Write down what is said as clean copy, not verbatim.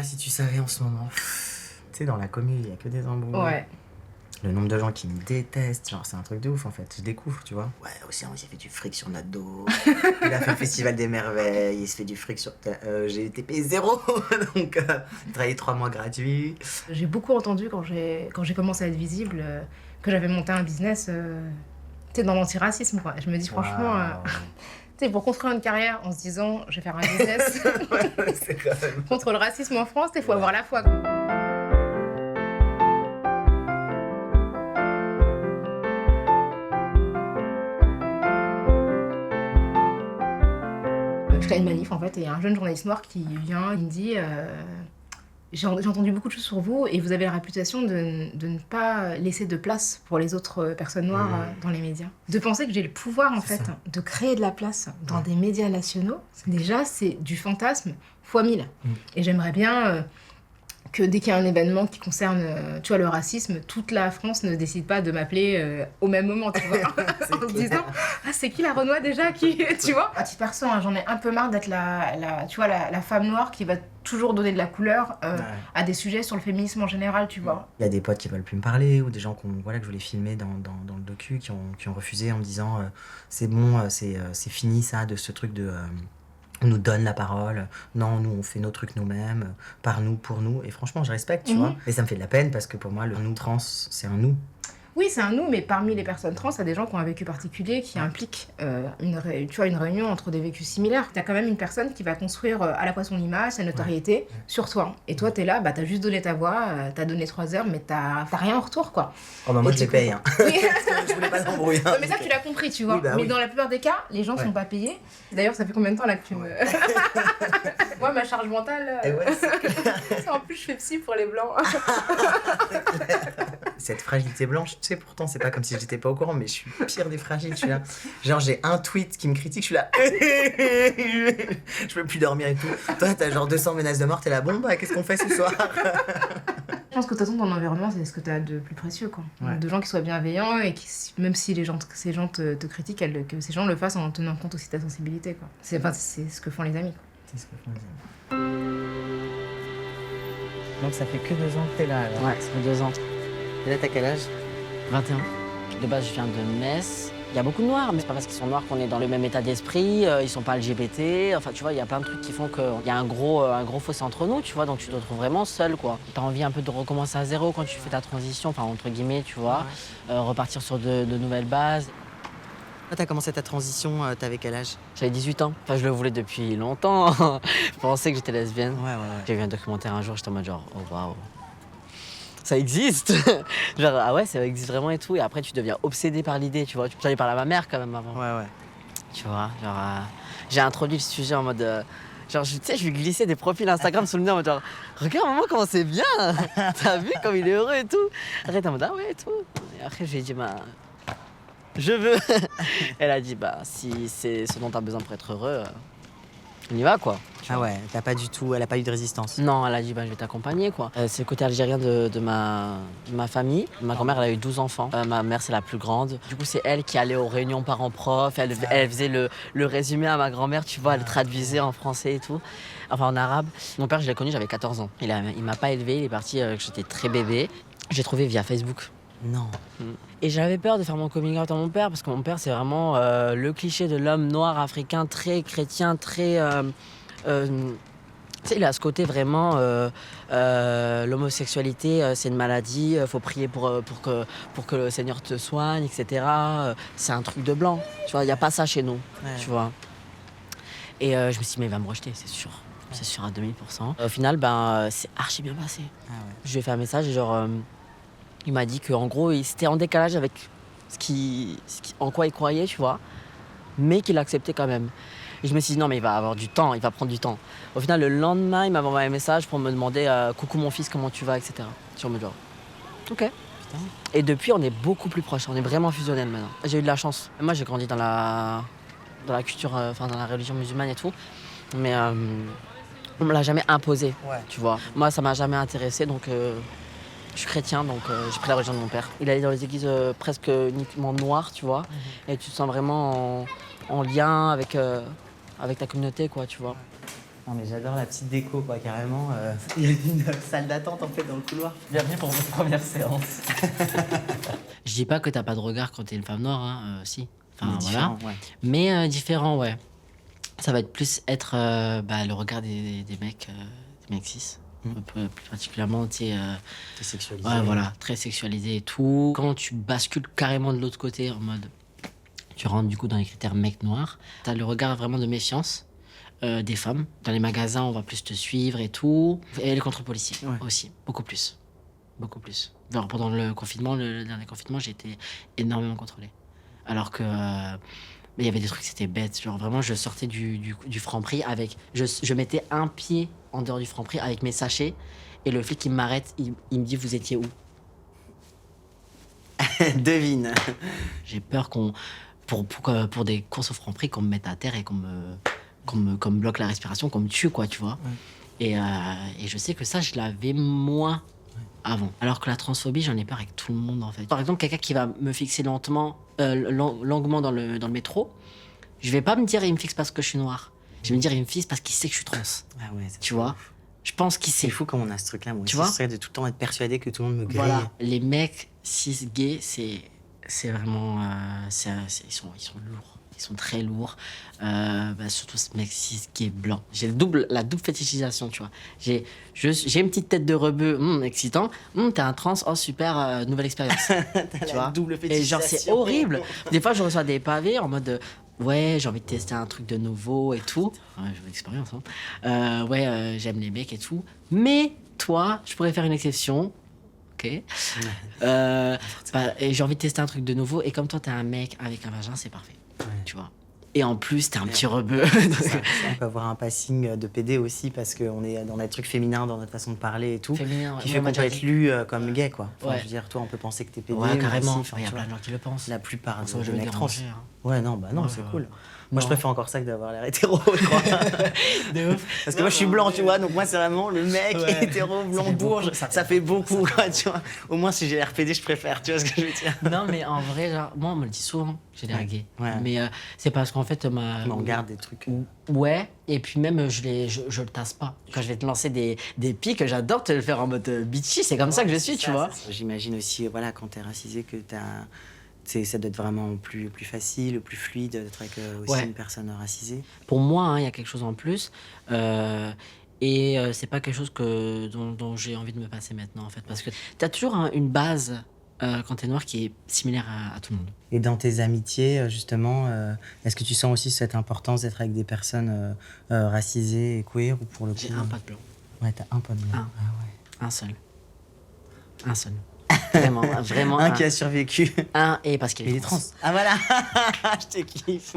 si tu savais en ce moment. Tu sais, dans la commune, il y a que des embrouilles. Ouais. Le nombre de gens qui me détestent, genre, c'est un truc de ouf, en fait. Je découvre, tu vois. Ouais, aussi, il s'est fait du fric sur notre dos. Il a fait le Festival des Merveilles, il se fait du fric sur... j'ai été payé 0, donc j'ai travaillé 3 mois gratuits. J'ai beaucoup entendu quand j'ai commencé à être visible que j'avais monté un business tu sais, dans l'antiracisme, quoi. Je me dis franchement, tu sais, pour construire une carrière en se disant je vais faire un business C'est quand même... contre le racisme en France, il faut avoir la foi. Je fais une manif en fait et il y a un jeune journaliste noir qui vient, il me dit j'ai entendu beaucoup de choses sur vous et vous avez la réputation de ne pas laisser de place pour les autres personnes noires dans les médias. De penser que j'ai le pouvoir en fait de créer de la place dans des médias nationaux, déjà c'est du fantasme fois 1000. Et j'aimerais bien que dès qu'il y a un événement qui concerne tu vois, le racisme, toute la France ne décide pas de m'appeler au même moment, tu vois, en se disant ah c'est qui la Renoir déjà qui tu vois. À titre perso, hein, j'en ai un peu marre d'être tu vois la femme noire qui va toujours donner de la couleur à des sujets sur le féminisme en général, tu vois. Il y a des potes qui veulent plus me parler ou des gens voilà, que je voulais filmer dans le docu qui ont refusé en me disant c'est bon, c'est fini ça de ce truc de on nous donne la parole, non, nous on fait nos trucs nous-mêmes, par nous, pour nous, et franchement je respecte, tu vois. Mais ça me fait de la peine parce que pour moi le nous trans c'est un nous. Oui, c'est un nous, mais parmi les personnes trans, il y a des gens qui ont un vécu particulier qui implique une réunion entre des vécus similaires. T'as quand même une personne qui va construire à la fois son image, sa notoriété sur toi. Et toi, t'es là, bah, t'as juste donné ta voix, t'as donné 3 heures, mais t'as rien en retour, quoi. Oh bah moi je les paye, hein. Oui. Parce que je voulais pas d'embrouille. Hein, mais ça, tu l'as compris, tu vois. Oui, bah, mais oui. dans la plupart des cas, les gens sont pas payés. D'ailleurs, ça fait combien de temps là que tu me... Moi, ma charge mentale... En plus, je fais psy pour les blancs. Cette fragilité blanche, tu sais, pourtant, c'est pas comme si j'étais pas au courant, mais je suis pire des fragiles, je suis là. Genre, j'ai un tweet qui me critique, je suis là. Je peux plus dormir et tout. Toi, t'as genre 200 menaces de mort, t'es là, bon, bah, qu'est-ce qu'on fait ce soir? Je pense que de toute façon, ton environnement, c'est ce que t'as de plus précieux, quoi. Ouais. De gens qui soient bienveillants et qui, même si ces gens te critiquent, que ces gens le fassent en tenant compte aussi de ta sensibilité, quoi. C'est ce que font les amis, quoi. C'est ce que font les amis. Donc, ça fait que 2 ans que t'es là, alors. Ouais, ça fait 2 ans. Et là, t'as quel âge? 21. De base, je viens de Metz. Il y a beaucoup de noirs, mais c'est pas parce qu'ils sont noirs qu'on est dans le même état d'esprit. Ils sont pas LGBT. Enfin, tu vois, il y a plein de trucs qui font qu'il y a un gros fossé entre nous, tu vois. Donc, tu te retrouves vraiment seul, quoi. T'as envie un peu de recommencer à zéro quand tu fais ta transition, enfin, entre guillemets, tu vois. Repartir sur de nouvelles bases. Toi, t'as commencé ta transition, t'avais quel âge? J'avais 18 ans. Enfin, je le voulais depuis longtemps. Je pensais que j'étais lesbienne. Ouais. J'ai vu un documentaire un jour, j'étais en mode genre, oh waouh. Ça existe. Genre, ah ouais, ça existe vraiment et tout. Et après, tu deviens obsédé par l'idée, tu vois. J'en ai parlé à ma mère quand même avant. Ouais. Tu vois, genre, j'ai introduit le sujet en mode. Genre, tu sais, je lui glissais des profils Instagram sous le nez en mode genre, regarde maman comment c'est bien. T'as vu comme il est heureux et tout. Après, t'es en mode, ah ouais et tout. Et après, je lui ai dit, bah, je veux. Elle a dit, bah, si c'est ce dont t'as besoin pour être heureux, on y va, quoi. Ah ouais, elle a pas eu de résistance. Non, elle a dit, bah, je vais t'accompagner, quoi. C'est le côté algérien de ma famille. Ma grand-mère, elle a eu 12 enfants. Ma mère, c'est la plus grande. Du coup, c'est elle qui allait aux réunions parents-prof. Elle faisait le résumé à ma grand-mère, tu vois, elle traduisait en français et tout. Enfin, en arabe. Mon père, je l'ai connu, j'avais 14 ans. Il m'a pas élevé, il est parti quand j'étais très bébé. J'ai trouvé via Facebook. Non. Et j'avais peur de faire mon coming out à mon père, parce que mon père, c'est vraiment le cliché de l'homme noir africain, très chrétien, très... tu sais, il a ce côté vraiment, l'homosexualité, c'est une maladie, faut prier pour que le Seigneur te soigne, etc. C'est un truc de blanc, tu vois, il n'y a pas ça chez nous, tu vois. Et je me suis dit, mais il va me rejeter, c'est sûr. C'est sûr à 2000%. Au final, ben, c'est archi bien passé. Ah ouais. Je lui ai fait un message et genre... il m'a dit qu'en gros, il était en décalage avec en quoi il croyait, tu vois, mais qu'il acceptait quand même. Et je me suis dit, non, mais il va avoir du temps, il va prendre du temps. Au final, le lendemain, il m'a envoyé un message pour me demander coucou mon fils, comment tu vas, etc. Sur me genre, ok. Putain. Et depuis, on est beaucoup plus proches, on est vraiment fusionnels maintenant. J'ai eu de la chance. Moi, j'ai grandi dans la culture, enfin dans la religion musulmane et tout, mais on me l'a jamais imposé, tu vois. Moi, ça m'a jamais intéressé, donc... je suis chrétien, donc j'ai pris la religion de mon père. Il allait dans les églises presque uniquement noires, tu vois. Et tu te sens vraiment en lien avec ta communauté, quoi, tu vois. Non mais j'adore la petite déco quoi, carrément. Il y a une salle d'attente en fait dans le couloir. Bienvenue pour votre première séance. Je dis pas que t'as pas de regard quand t'es une femme noire, hein, si. Enfin, Mais voilà. différent, ouais. Mais différent, ouais. Ça va être plus être le regard des mecs cis. Plus particulièrement, tu sais. T'es sexualisé. Ouais, voilà, très sexualisé et tout. Quand tu bascules carrément de l'autre côté, en mode. Tu rentres du coup dans les critères mec noir, t'as le regard vraiment de méfiance des femmes. Dans les magasins, on va plus te suivre et tout. Et les contre-policiers aussi, beaucoup plus. Beaucoup plus. Alors, pendant le confinement, le dernier confinement, j'ai été énormément contrôlé. Alors que. Mais il y avait des trucs, c'était bête. Genre vraiment, je sortais du Franprix avec. Je mettais un pied en dehors du Franprix avec mes sachets. Et le flic, il m'arrête, il me dit, vous étiez où? Devine. J'ai peur qu'on. Pour des courses au Franprix, qu'on me mette à terre et qu'on me bloque la respiration, qu'on me tue, quoi, tu vois. Et je sais que ça, je l'avais moins avant. Alors que la transphobie, j'en ai peur avec tout le monde, en fait. Par exemple, quelqu'un qui va me fixer longuement dans le métro, je vais pas me dire, il me fixe parce que je suis noire. Je vais me dire, il me fixe parce qu'il sait que je suis trans. Ah ouais, Tu vois? Je pense qu'il sait. C'est fou comme on a ce truc-là, moi Tu aussi. vois, j'essaie de tout le temps être persuadé que tout le monde me grille. Voilà. Les mecs cis gays, c'est vraiment. Ils sont lourds. Ils sont très lourds. Surtout ce mec cis gay blanc. J'ai la double fétichisation, tu vois. J'ai une petite tête de rebeu, excitant. T'es un trans, oh super, nouvelle expérience. Tu vois. Double Et genre, c'est fétichisation. horrible. Des fois, je reçois des pavés en mode. Ouais, j'ai envie de tester un truc de nouveau et tout. Ouais, j'ai une expérience. Hein. J'aime les mecs et tout. Mais toi, je pourrais faire une exception. Ok. Et j'ai envie de tester un truc de nouveau. Et comme toi, t'es un mec avec un vagin, c'est parfait. Ouais. Tu vois. Et en plus, t'es un petit rebeu. Ça, on peut avoir un passing de PD aussi parce qu'on est dans des trucs féminins dans notre façon de parler et tout. Féminin, ouais. Qui Ouais, fait on m'a qu'on peut déjà être dit. lu comme gay, quoi. Enfin, Ouais. je veux dire, toi, on peut penser que t'es PD. Ouais, moi carrément. aussi, enfin, Il y a tu vois. plein de gens qui le pensent. La plupart Ça, des je vais mecs le trans. déranger, hein. Ouais, non, bah non, Ouais, c'est ouais. cool. Moi, je Non. préfère encore ça que d'avoir l'air hétéro, je crois. De ouf. Parce que moi, je suis blanc, tu vois, donc moi, c'est vraiment le mec Ouais. hétéro, blanc, fait bourge. beaucoup, Ça fait beaucoup, quoi, tu vois. Au moins, si j'ai l'air PD, je préfère, tu vois ce que je veux dire. Non, mais en vrai, genre, moi, on me le dit souvent, j'ai l'air gay. Ouais. Mais c'est parce qu'en fait, Mais on garde des trucs. Ouais, et puis même, je le tasse pas. Quand je vais te lancer des pics, j'adore te le faire en mode bitchy, c'est comme ça que je suis, tu vois. J'imagine aussi, voilà, quand t'es racisé, que ça doit être vraiment plus facile, plus fluide d'être avec aussi une personne racisée. Pour moi, hein, il y a quelque chose en plus. C'est pas quelque chose dont j'ai envie de me passer maintenant, en fait. Parce que t'as toujours une base quand t'es noir qui est similaire à tout le monde. Et dans tes amitiés, justement, est-ce que tu sens aussi cette importance d'être avec des personnes racisées et queer ou pour le coup J'ai un pote blanc. Ouais, t'as un pote blanc. Un. Ah ouais. Un seul. Un seul. Vraiment, vraiment. Un qui a survécu. Un, et parce qu'il Il est est trans. trans. Ah voilà, je te kiffe.